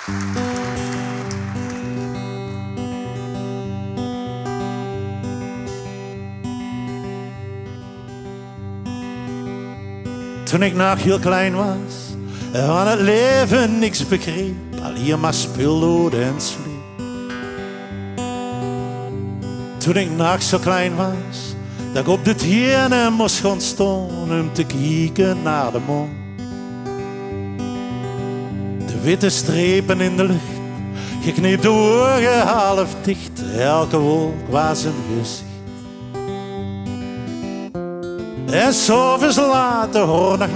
Toen ik nog heel klein was en van het leven niks begreep, alleen maar speelde en sliep. Toen ik nog zo klein was, dat ik op de tenen moest gaan staan om te kijken naar de maan. De witte strepen in de lucht, je kneep de ogen half dicht, elke wolk was een gezicht. En s'avonds later hoor nog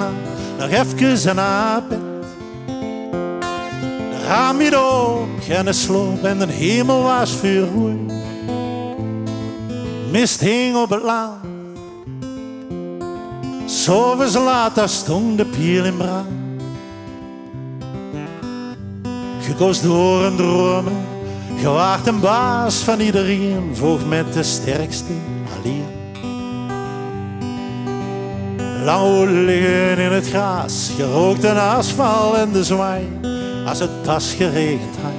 even naar bed. De raam weer op, geen sloop en de hemel was vuurrooi. Mist hing op het land. S'avonds later stond de pier in brand. Je koos door een dromen, je waart een baas van iedereen, vocht met de sterkste alleen. Lang liggen in het gras, gerookt en asfalt en de zwaai, als het pas geregend had.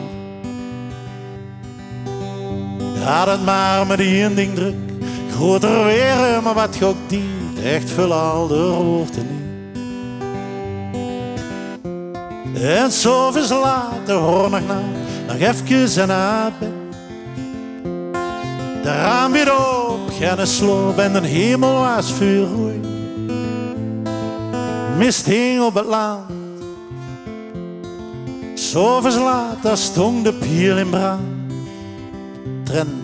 Je had het maar met één ding druk, groter weer, maar wat je ook deed, echt veelal de hoofd niet. En s'avonds later hoor nog even naar bed. De raam weer op, geen sloop en de hemel was vuurrooi. Mist hing op het land. S'avonds later stond de pier in brand. Tren.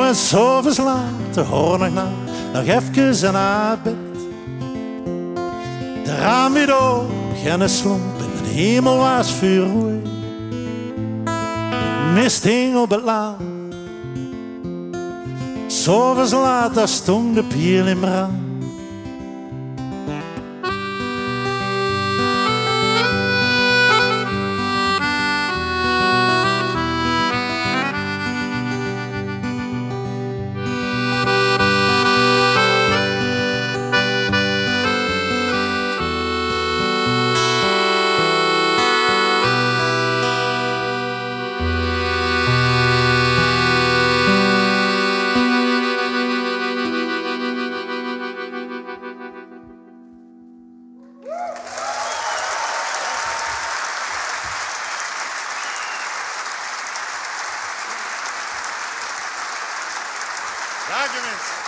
En s'avonds later hoor nog even naar bed. De raam weer op, geen slomp en de hemel was vuurrooi. Mist hing op het land. S'avonds later stond de pier in brand. Dank je mensen.